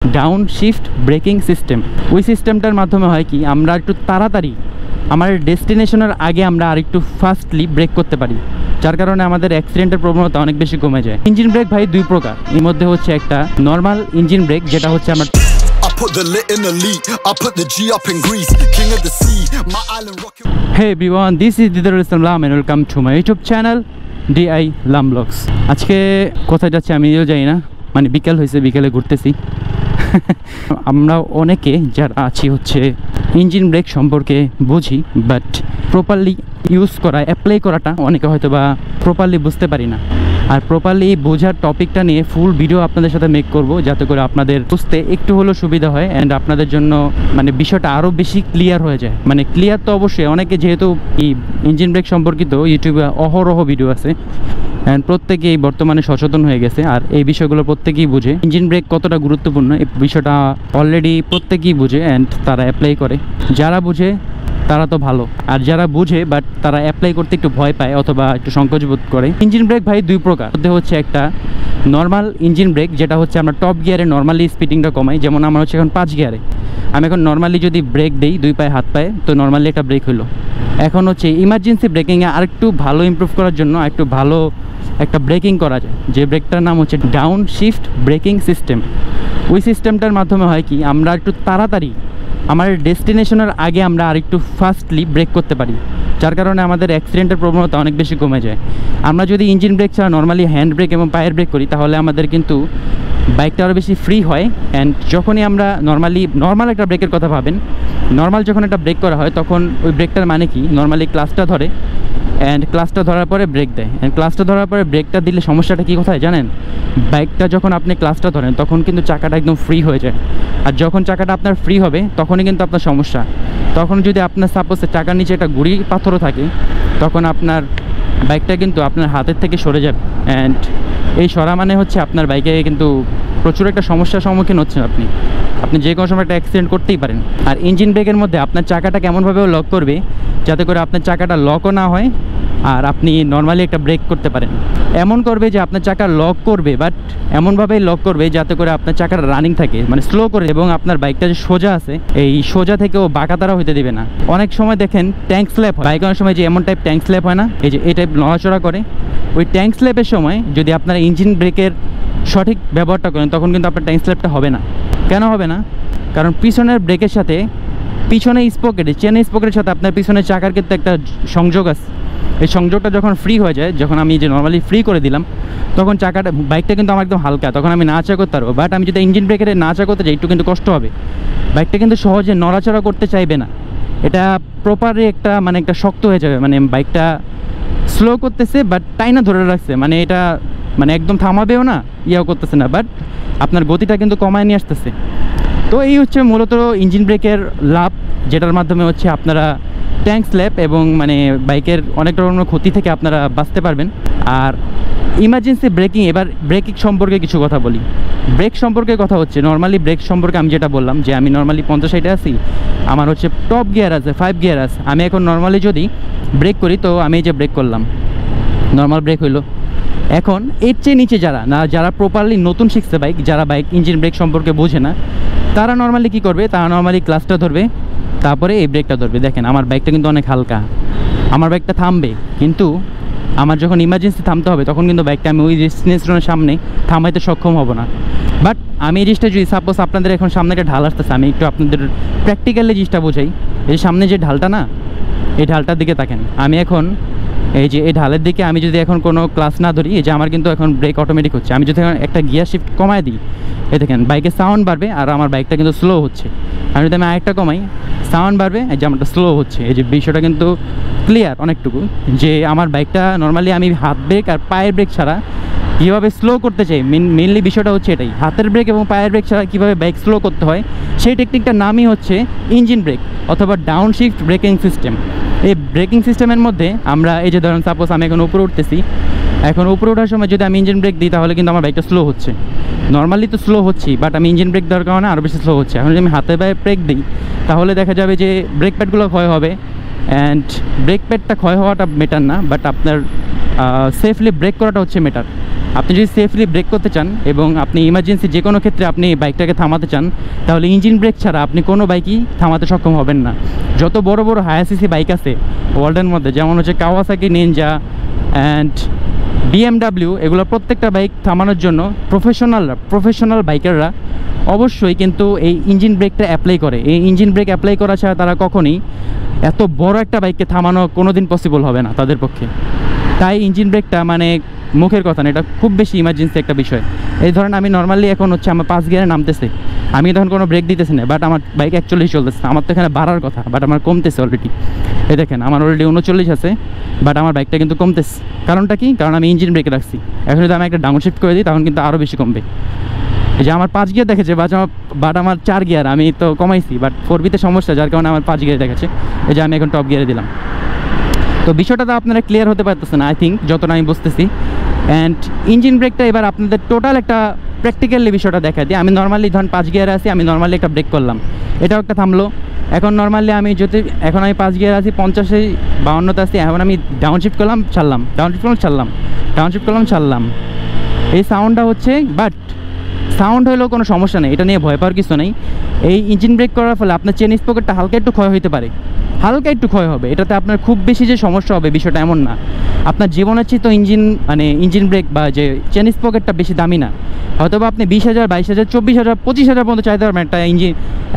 Down shift braking system. ওই সিস্টেমটার মাধ্যমে হয় কি, আমরা একটু তাড়াতাড়ি আমার ডেস্টিনেশনের আগে আমরা আরেকটু ফাস্টলি ব্রেক করতে পারি, যার কারণে আমাদের অ্যাক্সিডেন্টের প্রবণতা অনেক বেশি কমে যায়। ইঞ্জিন ব্রেক ভাই দুই প্রকার, এর মধ্যে হচ্ছে একটা নর্মাল ইঞ্জিন ব্রেক, যেটা হচ্ছে আমরা hey everyone, this is Didarul Islam Lam and welcome to my YouTube channel DI Lam vlogs. আজকে কোথায় যাচ্ছি আমিও জানি না, মানে বিকেল হয়েছে, বিকেলে ঘুরতেছি। আমরা অনেকে যারা আছি হচ্ছে ইঞ্জিন ব্রেক সম্পর্কে বুঝি, বাট প্রপারলি ইউজ করা, অ্যাপ্লাই করাটা অনেকে হয়তো বা প্রপারলি বুঝতে পারি না। আর প্রপারলি বোঝার টপিকটা নিয়ে ফুল ভিডিও আপনাদের সাথে মেক করব, যাতে করে আপনাদের বুঝতে একটু হলেও সুবিধা হয় অ্যান্ড আপনাদের জন্য মানে বিষয়টা আরও বেশি ক্লিয়ার হয়ে যায়। মানে ক্লিয়ার তো অবশ্যই, অনেকে যেহেতু এই ইঞ্জিন ব্রেক সম্পর্কিত ইউটিউবে অহরহ ভিডিও আছে অ্যান্ড প্রত্যেকেই বর্তমানে সচেতন হয়ে গেছে, আর এই বিষয়গুলো প্রত্যেকেই বুঝে। ইঞ্জিন ব্রেক কতটা গুরুত্বপূর্ণ এই বিষয়টা অলরেডি প্রত্যেকেই বুঝে অ্যান্ড তারা অ্যাপ্লাই করে। যারা বুঝে তারা তো ভালো, আর যারা বুঝে বাট তারা অ্যাপ্লাই করতে একটু ভয় পায় অথবা একটু সংকোচ বোধ করে। ইঞ্জিন ব্রেক ভাই দুই প্রকার, মধ্যে হচ্ছে একটা নর্মাল ইঞ্জিন ব্রেক, যেটা হচ্ছে আমরা টপ গিয়ারে নর্মালি স্পিডিংটা কমাই। যেমন আমার হচ্ছে এখন 5 গিয়ারে, আমি এখন নর্মালি যদি ব্রেক দিই দুই পায়ে হাত পায়ে, তো নর্মালি একটা ব্রেক হলো। এখন হচ্ছে ইমার্জেন্সি ব্রেকিংয়ে আরেকটু ভালো ইমপ্রুভ করার জন্য একটু ভালো একটা ব্রেকিং করা যায়, যে ব্রেকটার নাম হচ্ছে ডাউন শিফট ব্রেকিং সিস্টেম। ওই সিস্টেমটার মাধ্যমে হয় কি, আমরা একটু তাড়াতাড়ি আমার ডেস্টিনেশনের আগে আমরা আরেকটু ফাস্টলি ব্রেক করতে পারি, যার কারণে আমাদের অ্যাক্সিডেন্টের প্রবণতা অনেক বেশি কমে যায়। আমরা যদি ইঞ্জিন ব্রেক ছাড়া নর্মালি হ্যান্ড ব্রেক এবং পায়ের ব্রেক করি, তাহলে আমাদের কিন্তু বাইকটা আরও বেশি ফ্রি হয়। অ্যান্ড যখনই আমরা নর্মাল একটা ব্রেকের কথা ভাবেন, নর্মাল যখন একটা ব্রেক করা হয়, তখন ওই ব্রেকটার মানে কি, নর্মালি ক্লাচটা ধরে অ্যান্ড ক্লাচটা ধরার পরে ব্রেক দেয়, অ্যান্ড ক্লাচটা ধরার পরে ব্রেকটা দিলে সমস্যাটা কী কোথায় জানেন? বাইকটা যখন আপনি ক্লাচটা ধরেন তখন কিন্তু চাকাটা একদম ফ্রি হয়ে যায়, আর যখন চাকাটা আপনার ফ্রি হবে তখনই কিন্তু আপনার সমস্যা। তখন যদি আপনার সাপোজ চাকার নিচে একটা গুঁড়ি পাথরও থাকে, তখন আপনার বাইকটা কিন্তু আপনার হাতের থেকে সরে যাবে, অ্যান্ড এই সরা মানে হচ্ছে আপনার বাইকে কিন্তু প্রচুর একটা সমস্যার সম্মুখীন হচ্ছেন আপনি যে কোনো সময় একটা অ্যাক্সিডেন্ট করতেই পারেন। আর ইঞ্জিন ব্রেকের মধ্যে আপনার চাকাটা কেমনভাবে লক করবে, যাতে করে আপনার চাকাটা লকও না হয় আর আপনি নর্মালি একটা ব্রেক করতে পারেন। এমন করবে যে আপনার চাকা লক করবে, বাট এমনভাবেই লক করবে যাতে করে আপনার চাকাটা রানিং থাকে, মানে স্লো করে, এবং আপনার বাইকটা যে সোজা আছে এই সোজা থেকেও বাঁকাতারা হইতে দেবে না। অনেক সময় দেখেন ট্যাঙ্ক স্ল্যাপ হয় বাইক, অনেক সময় যে এমন টাইপ ট্যাঙ্ক স্ল্যাপ হয় না, এই টাইপ নড়াচড়া করে। ওই ট্যাঙ্ক স্ল্যাপের সময় যদি আপনার ইঞ্জিন ব্রেকের সঠিক ব্যবহারটা করেন, তখন কিন্তু আপনার ট্যাঙ্ক স্ল্যাপটা হবে না। কেন হবে না? কারণ পিছনের ব্রেকের সাথে পিছনে স্পকেটে চেন স্পকেটের সাথে আপনার পিছনের চাকার কিন্তু একটা সংযোগ আছে। এই সংযোগটা যখন ফ্রি হয়ে যায়, যখন আমি যে নর্মালি ফ্রি করে দিলাম, তখন বাইকটা কিন্তু আমার একদম হালকা, তখন আমি নাড়াচাড়া করতে পারবো। বাট আমি যদি ইঞ্জিন ব্রেকের নাড়াচাড়া করতে যাই, একটু কিন্তু কষ্ট হবে, বাইকটা কিন্তু সহজে নড়াচড়া করতে চাইবে না। এটা প্রপারলি একটা মানে একটা শক্ত হয়ে যাবে, মানে বাইকটা স্লো করতেছে বাট টাইনা ধরে রাখছে, মানে এটা মানে একদম থামাবেও না, ইয়াও করতেছে না, বাট আপনার গতিটা কিন্তু কমায় নিয়ে আসতেছে। তো এই হচ্ছে মূলত ইঞ্জিন ব্রেকের লাভ, যেটার মাধ্যমে হচ্ছে আপনারা ট্যাঙ্ক স্ল্যাপ এবং মানে বাইকের অনেক রকমের ক্ষতি থেকে আপনারা বাঁচতে পারবেন। আর ইমার্জেন্সি ব্রেকিং, এবার ব্রেকিং সম্পর্কে কিছু কথা বলি। ব্রেক সম্পর্কে কথা হচ্ছে, নর্মালি ব্রেক সম্পর্কে আমি যেটা বললাম যে আমি নর্মালি 50-60 আছি, আমার হচ্ছে টপ গিয়ার আছে, 5 গিয়ার আছে। আমি এখন নর্মালি যদি ব্রেক করি, তো আমি এই যে ব্রেক করলাম, নর্মাল ব্রেক হইলো। এখন এর চেয়ে নিচে যারা প্রপারলি নতুন শিখছে বাইক, যারা বাইক ইঞ্জিন ব্রেক সম্পর্কে বোঝে না, তারা নর্মালি কী করবে, তারা নর্মালি ক্লাচটা ধরবে, তারপরে এই ব্রেকটা ধরবে। দেখেন আমার বাইকটা কিন্তু অনেক হালকা, আমার বাইকটা থামবে, কিন্তু আমার যখন ইমার্জেন্সি থামতে হবে, তখন কিন্তু বাইকটা আমি ওই ডেস্টিনেশনের সামনে থামাইতে সক্ষম হব না। বাট আমি এই জিনিসটা যদি সাপোজ আপনাদের এখন সামনে একটা ঢাল আসতেছে, আমি একটু আপনাদের প্র্যাকটিক্যালি জিনিসটা বোঝাই। এই সামনে যে ঢালটা না, এই ঢালটার দিকে তাকেন। আমি এখন এই যে এই ঢালের দিকে আমি যদি এখন কোনো ক্লাচ না ধরি, এই যে আমার কিন্তু এখন ব্রেক অটোমেটিক হচ্ছে। আমি যদি এখন একটা গিয়ার শিফট কমায় দিই, এই দেখেন বাইকের সাউন্ড বাড়বে আর আমার বাইকটা কিন্তু স্লো হচ্ছে। আমি যদি আরেকটা কমাই, সাউন্ড বাড়বে, এই যে আমারটা স্লো হচ্ছে। এই যে বিষয়টা কিন্তু ক্লিয়ার অনেকটুকু, যে আমার বাইকটা নর্মালি আমি হাত ব্রেক আর পায়ের ব্রেক ছাড়া কীভাবে স্লো করতে চাই, মেনলি বিষয়টা হচ্ছে এটাই। হাতের ব্রেক এবং পায়ের ব্রেক ছাড়া কীভাবে বাইক স্লো করতে হয়, সেই টেকনিকটার নামই হচ্ছে ইঞ্জিন ব্রেক অথবা ডাউন শিফট ব্রেকিং সিস্টেম। এই ব্রেকিং সিস্টেমের মধ্যে আমরা এই যে ধরুন সাপোজ আমি এখন উপরে উঠতেছি, এখন উপরে ওঠার সময় যদি আমি ইঞ্জিন ব্রেক দিই, তাহলে কিন্তু আমার বাইকটা স্লো হচ্ছে। নর্মালি তো স্লো হচ্ছি, বাট আমি ইঞ্জিন ব্রেক দেওয়ার কারণে আরও বেশি স্লো হচ্ছে। এখন যদি আমি হাতে পায়ে ব্রেক দিই, তাহলে দেখা যাবে যে ব্রেক প্যাডগুলো ক্ষয় হবে, অ্যান্ড ব্রেক প্যাডটা ক্ষয় হওয়াটা মেটার না, বাট আপনার সেফলি ব্রেক করাটা হচ্ছে মেটার। আপনি যদি সেফলি ব্রেক করতে চান এবং আপনি ইমার্জেন্সি যে কোনো ক্ষেত্রে আপনি বাইকটাকে থামাতে চান, তাহলে ইঞ্জিন ব্রেক ছাড়া আপনি কোনো বাইকই থামাতে সক্ষম হবেন না। যত বড় বড় হায়ার সিসি বাইক আছে ওয়ার্ল্ডের মধ্যে, যেমন হচ্ছে কাওয়াসাকি নিনজা অ্যান্ড BMW, এগুলো প্রত্যেকটা বাইক থামানোর জন্য প্রফেশনাল বাইকাররা অবশ্যই কিন্তু এই ইঞ্জিন ব্রেকটা অ্যাপ্লাই করে। এই ইঞ্জিন ব্রেক অ্যাপ্লাই করা ছাড়া তারা কখনই এত বড় একটা বাইককে থামানো কোনো দিন পসিবল হবে না তাদের পক্ষে। তাই ইঞ্জিন ব্রেকটা মানে মুখের কথা না, এটা খুব বেশি ইমার্জেন্সি একটা বিষয়। এই ধরেন আমি নর্মালি এখন হচ্ছে আমার 5 গিয়ারে নামতেছে, আমি তখন কোনো ব্রেক দিতেছি না, বাট আমার বাইক 41 চলতেছে। আমার তো এখানে বাড়ার কথা, বাট আমার কমতেছে অলরেডি। এই দেখেন আমার অলরেডি 39 আছে, বাট আমার বাইকটা কিন্তু কমতেছে। কারণটা কি? কারণ আমি ইঞ্জিন ব্রেক রাখছি। এখন যদি আমি একটা ডাউন শিফট করে দিই তখন কিন্তু আরও বেশি কমবে। এই যে আমার 5 গিয়ার দেখেছে, বাট আমার 4 গিয়ার আমি তো কমাইছি, বাট 4B-তে সমস্যা, যার কারণে আমার 5 গিয়ারে দেখাচ্ছে। এই যে আমি এখন টপ গিয়ারে দিলাম। তো বিষয়টা তো আপনারা ক্লিয়ার হতে পারতেছেন আই থিঙ্ক, যতটা আমি বুঝতেছি। অ্যান্ড ইঞ্জিন ব্রেকটা এবার আপনাদের টোটাল একটা প্র্যাকটিক্যালি বিষয়টা দেখা দিই। আমি নর্মালি ধরুন 5 গিয়ারে আছি, আমি নর্মালি একটা ব্রেক করলাম, এটাও একটা থামলো। এখন নর্মালি আমি এখন আমি 5 গিয়ার আছি, 50-এ 52-তে আছি, এখন আমি ডাউন শিফট করলাম, ছাড়লাম, ডাউন শিফট করলাম, ছাড়লাম, ডাউন শিফট করলাম, ছাড়লাম। এই সাউন্ডটা হচ্ছে, বাট সাউন্ড হলেও কোনো সমস্যা নেই, এটা নিয়ে ভয় পাওয়ার কিছু নেই। এই ইঞ্জিন ব্রেক করার ফলে আপনার চেন স্পকেটটা হালকা একটু ক্ষয় হতে পারে, হালকা একটু ক্ষয় হবে, এটাতে আপনার খুব বেশি যে সমস্যা হবে বিষয়টা এমন না। আপনার জীবনের চেয়ে তো ইঞ্জিন ব্রেক বা যে চেন স্পকেটটা বেশি দামি না। হয়তো বা আপনি 20,000, 22,000, 24,000, 25,000 পর্যন্ত চাইতে পারবেন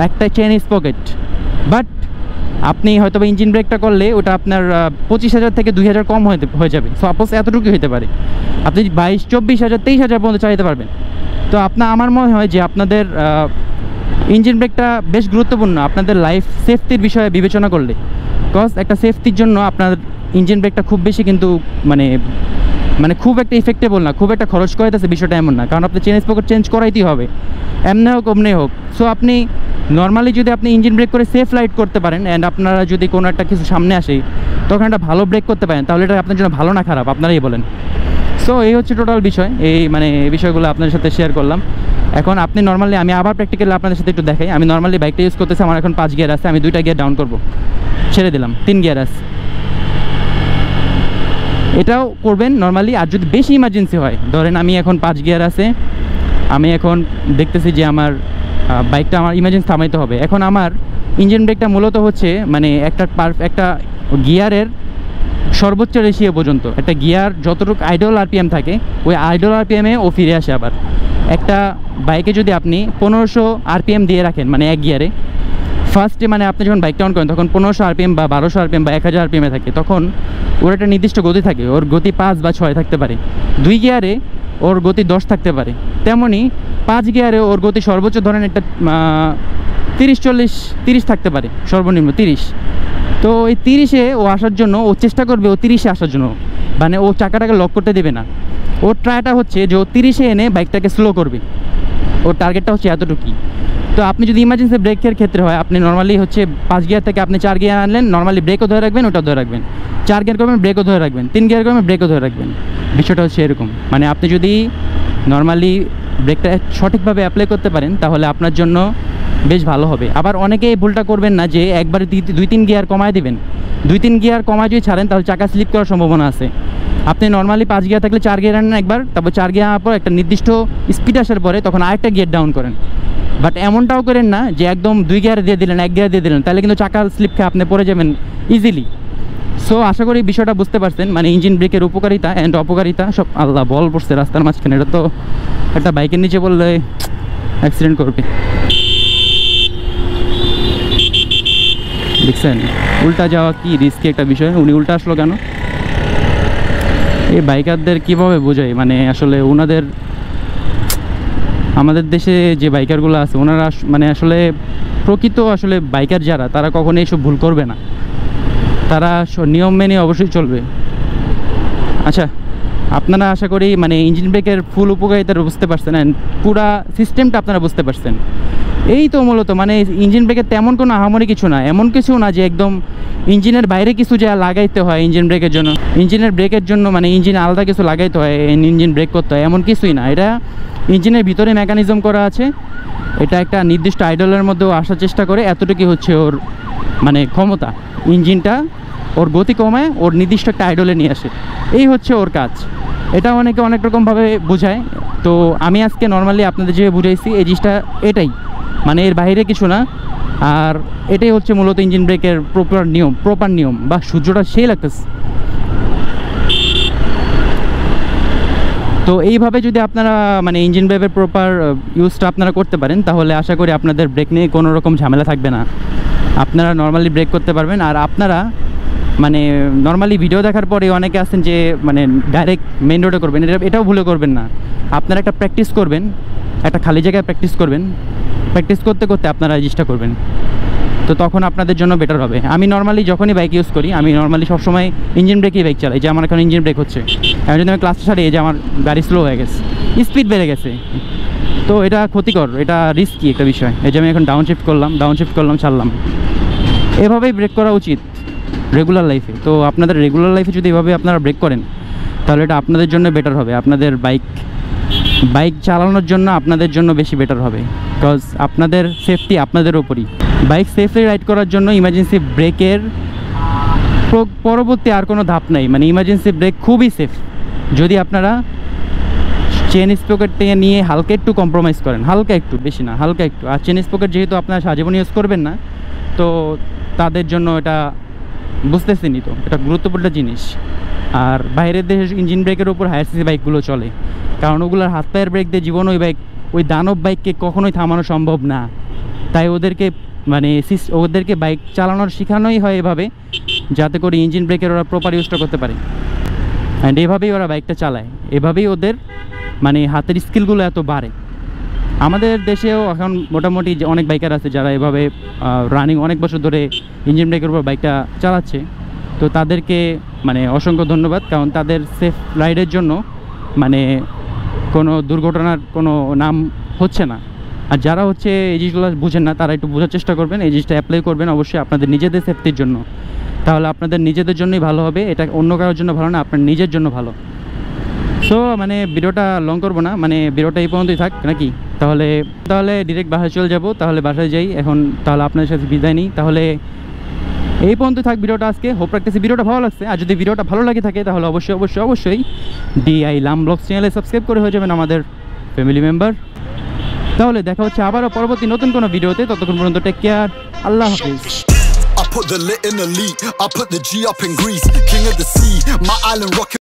একটা চেন স্পকেট, বাট আপনি হয়তো বা ইঞ্জিন ব্রেকটা করলে ওটা আপনার 25,000 থেকে 2,000 কম হয়ে যাবে। সাপোজ এতটুকু হতে পারে, আপনি 22,000, 24,000, 23,000 পর্যন্ত চাইতে পারবেন। তো আমার মনে হয় যে আপনাদের ইঞ্জিন ব্রেকটা বেশ গুরুত্বপূর্ণ আপনাদের লাইফ সেফটির বিষয়ে বিবেচনা করলে। বিকজ একটা সেফটির জন্য আপনার ইঞ্জিন ব্রেকটা খুব বেশি কিন্তু মানে খুব একটা ইফেক্টেবল না, খুব একটা খরচ করাইতেছে বিষয়টা এমন না, কারণ আপনি চেন স্পকেট চেঞ্জ করাইতেই হবে, এমনি হোক অমনি হোক। সো আপনি নর্মালি যদি আপনি ইঞ্জিন ব্রেক করে সেফ রাইড করতে পারেন, অ্যান্ড আপনারা যদি কোনো একটা কিছু সামনে আসে তখন একটা ভালো ব্রেক করতে পারেন, তাহলে এটা আপনার জন্য ভালো না খারাপ আপনারাই বলেন। সো এই হচ্ছে টোটাল বিষয়, এই বিষয়গুলো আপনাদের সাথে শেয়ার করলাম। এখন আপনি নর্মালি, আমি আবার প্র্যাকটিক্যালি আপনাদের সাথে একটু দেখাই। আমি নর্মালি বাইকটা ইউজ করতেছি, আমার এখন 5 গিয়ার আছে, আমি 2টা গিয়ার ডাউন করব, ছেড়ে দিলাম, 3 গিয়ার আছে। এটাও করবেন নর্মালি। আর যদি বেশি ইমার্জেন্সি হয়, ধরেন আমি এখন 5 গিয়ার আছে, আমি এখন দেখতেছি যে আমার বাইকটা আমার ইমার্জেন্সি থামাইতে হবে। এখন আমার ইঞ্জিন ব্রেকটা মূলত হচ্ছে একটা গিয়ারের সর্বোচ্চ রেশিও পর্যন্ত, একটা গিয়ার যতটুকু আইডল আরপিএম থাকে ওই আইডল আরপিএমে ও ফিরে আসে। আবার একটা বাইকে যদি আপনি 1500 আরপিএম দিয়ে রাখেন, মানে এক গিয়ারে ফার্স্টে, আপনি যখন বাইকটা অন করেন তখন 1500 আরপিএম বা 1200 আরপিএম বা 1000 আরপিএমে থাকে, তখন ওর একটা নির্দিষ্ট গতি থাকে, ওর গতি 5 বা 6 থাকতে পারে। 2 গিয়ারে ওর গতি 10 থাকতে পারে। তেমনই 5 গিয়ারে ওর গতি সর্বোচ্চ ধরেন একটা 30 থাকতে পারে, সর্বনিম্ন 30। তো ওই 30-এ ও আসার জন্য ও চেষ্টা করবে, ও 30-এ আসার জন্য, ও চাকাটাকে লক করতে দেবে না। ওর ট্রাইটা হচ্ছে যে ও 30-এ এনে বাইকটাকে স্লো করবে, ওর টার্গেটটা হচ্ছে এতটুকুই। তো আপনি যদি ইমার্জেন্সি ব্রেকের ক্ষেত্রে হয়, আপনি নর্মালি হচ্ছে 5 গিয়ার থেকে আপনি 4 গিয়ার আনলেন, নর্মালি ব্রেকও ধরে রাখবেন, ওটাও ধরে রাখবেন, 4 গিয়ার করবেন, ব্রেকও ধরে রাখবেন, 3 গিয়ার করবেন, ব্রেকও ধরে রাখবেন। বিষয়টা হচ্ছে এরকম, আপনি যদি নর্মালি ব্রেকটা সঠিকভাবে অ্যাপ্লাই করতে পারেন তাহলে আপনার জন্য বেশ ভালো হবে। আবার অনেকে এই ভুলটা করবেন না যে একবারে 2-3 গিয়ার কমায় দেবেন। 2-3 গিয়ার কমায় যদি ছাড়েন তাহলে চাকা স্লিপ করার সম্ভাবনা আছে। আপনি নর্মালি 5 গিয়ার থাকলে 4 গিয়ার আনেন একবার, তারপর 4 গিয়ার আনার পর একটা নির্দিষ্ট স্পিড আসার পরে তখন আরেকটা গিয়ার ডাউন করেন। বাট এমনটাও করেন না যে একদম 2 গিয়ার দিয়ে দিলেন, 1 গিয়ার দিয়ে দিলেন, তাহলে কিন্তু চাকা স্লিপ খেয়ে আপনি পড়ে যাবেন ইজিলি। সো আশা করি বিষয়টা বুঝতে পারছেন, ইঞ্জিন ব্রেকের উপকারিতা অ্যান্ড অপকারিতা সব। আল্লাহ, বল পড়ছে রাস্তার মাঝখানে, এটা তো একটা বাইকের নিচে বললে অ্যাক্সিডেন্ট করবে। দেখছেন উল্টা যাওয়া কি রিস্কি একটা বিষয়, উনি উল্টা আসলো কেন? এই বাইকারদের কীভাবে বোঝাই, আসলে ওনাদের, আমাদের দেশে যে বাইকারগুলো আছে ওনারা আসলে প্রকৃত বাইকার যারা, তারা কখনো এইসব ভুল করবে না, তারা নিয়ম মেনে অবশ্যই চলবে। আচ্ছা, আপনারা আশা করি ইঞ্জিন ব্রেকের ফুল উপকারিতা বুঝতে পারছেন, অ্যান্ড পুরা সিস্টেমটা আপনারা বুঝতে পারছেন। এই তো মূলত ইঞ্জিন ব্রেকের তেমন কোনো আহামরি কিছু না, এমন কিছু না যে একদম ইঞ্জিনের বাইরে কিছু যা লাগাইতে হয় ইঞ্জিন ব্রেকের জন্য, ইঞ্জিনের ব্রেকের জন্য ইঞ্জিন আলাদা কিছু লাগাইতে হয়, ইঞ্জিন ব্রেক করতে হয়, এমন কিছুই না। এটা ইঞ্জিনের ভিতরে মেকানিজম করা আছে, এটা একটা নির্দিষ্ট আইডলের মধ্যেও আসার চেষ্টা করে, এতটুকুই হচ্ছে ওর ক্ষমতা। ইঞ্জিনটা ওর গতি কমায় ওর নির্দিষ্ট একটা আইডলে নিয়ে আসে, এই হচ্ছে ওর কাজ। এটা অনেকে অনেক রকমভাবে বোঝায়, তো আমি আজকে নর্মালি আপনাদের যে বুঝাইছি এই জিনিসটা এটাই, মানে এর বাইরে কিছু না। আর এটাই হচ্ছে মূলত ইঞ্জিন ব্রেকের প্রপার নিয়ম। বা সূর্যটা সেই লাগতেছে। তো এইভাবে যদি আপনারা মানে ইঞ্জিন ব্রেকের প্রপার ইউজটা আপনারা করতে পারেন, তাহলে আশা করি আপনাদের ব্রেক নিয়ে কোনো রকম ঝামেলা থাকবে না, আপনারা নর্মালি ব্রেক করতে পারবেন। আর আপনারা মানে নর্মালি ভিডিও দেখার পরে অনেকে আছেন যে মানে ডাইরেক্ট মেইন রোডে করবেন, এটাও ভুলে করবেন না। আপনারা একটা প্র্যাকটিস করবেন, একটা খালি জায়গায় প্র্যাকটিস করবেন, প্র্যাকটিস করতে করতে আপনারা এই জিনিসটা করবেন, তো তখন আপনাদের জন্য বেটার হবে। আমি নর্মালি যখনই বাইক ইউজ করি, আমি নর্মালি সবসময় ইঞ্জিন ব্রেকেই বাইক চালাই। যে আমার এখন ইঞ্জিন ব্রেক হচ্ছে, এখন যদি আমি ক্লাসটা ছাড়ি, যে আমার গাড়ি স্লো হয়ে গেছে, স্পিড বেড়ে গেছে, তো এটা ক্ষতিকর, এটা রিস্কি একটা বিষয়। এই যে আমি এখন ডাউন শিফট করলাম, ছাড়লাম। এভাবেই ব্রেক করা উচিত রেগুলার লাইফে। তো আপনাদের রেগুলার লাইফে যদি এভাবে আপনারা ব্রেক করেন, তাহলে এটা আপনাদের জন্য বেটার হবে, আপনাদের বাইক চালানোর জন্য আপনাদের জন্য বেশি বেটার হবে। বিকজ আপনাদের সেফটি আপনাদের ওপরই। বাইক সেফলি রাইড করার জন্য ইমার্জেন্সি ব্রেকের পরবর্তী আর কোনো ধাপ নাই। মানে ইমার্জেন্সি ব্রেক খুবই সেফ যদি আপনারা চেন স্পকেট থেকে নিয়ে হালকা একটু কম্প্রোমাইজ করেন, হালকা একটু, বেশি না, হালকা একটু। আর চেন স্পকেট যেহেতু আপনারা সারাজীবন ইউজ করবেন না, তো তাদের জন্য এটা বুঝতেছেনই, তো এটা গুরুত্বপূর্ণ জিনিস। আর বাইরের দেশে ইঞ্জিন ব্রেকের উপর হায়ার সিসি বাইকগুলো চলে, কারণ ওগুলোর হাত পায়ের ব্রেক দিয়ে জীবন ওই দানব বাইককে কখনোই থামানো সম্ভব না। তাই ওদেরকে বাইক চালানোর শেখানোই হয় এভাবে, যাতে করে ইঞ্জিন ব্রেকের ওরা প্রপার ইউজটা করতে পারে। অ্যান্ড এভাবেই ওরা বাইকটা চালায়, এভাবেই ওদের মানে হাতের স্কিলগুলো এত বাড়ে। আমাদের দেশেও এখন মোটামুটি অনেক বাইকার আছে যারা এভাবে রানিং অনেক বছর ধরে ইঞ্জিন ব্রেকের উপর বাইকটা চালাচ্ছে। তো তাদেরকে মানে অসংখ্য ধন্যবাদ, কারণ তাদের সেফ রাইডের জন্য মানে কোনো দুর্ঘটনার কোনো নাম হচ্ছে না। আর যারা হচ্ছে এই জিনিসগুলো বুঝেন না, তারা একটু বোঝার চেষ্টা করবেন, এই জিনিসটা অ্যাপ্লাই করবেন অবশ্যই আপনাদের নিজেদের সেফটির জন্য। তাহলে আপনাদের নিজেদের জন্যই ভালো হবে, এটা অন্য কারোর জন্য ভালো না, আপনার নিজের জন্য ভালো। সো মানে ভিডিওটা লং করবো না, মানে ভিডিওটা এই পর্যন্তই থাক নাকি। তাহলে ডিরেক্ট বাসায় চলে যাব, তাহলে বাসায় যাই এখন। তাহলে আপনাদের সাথে বিদায় নিই, তাহলে এই পর্যন্ত থাক ভিডিওটা আজকে। হোপ রাখতেছি ভিডিওটা ভালো লাগছে। আর যদি ভিডিওটা ভালো লাগে থাকে, তাহলে অবশ্যই DI লাম ব্লগস চ্যানেলে সাবস্ক্রাইব করে হয়ে যাবেন আমাদের ফ্যামিলি মেম্বার। তাহলে দেখা হচ্ছে আবারও পরবর্তী নতুন কোনো ভিডিওতে। ততক্ষণ পর্যন্ত টেক কেয়ার, আল্লাহ হাফিজ। I put the lit in the lead, I put the G up in Greece, king of the sea, my island rockin'.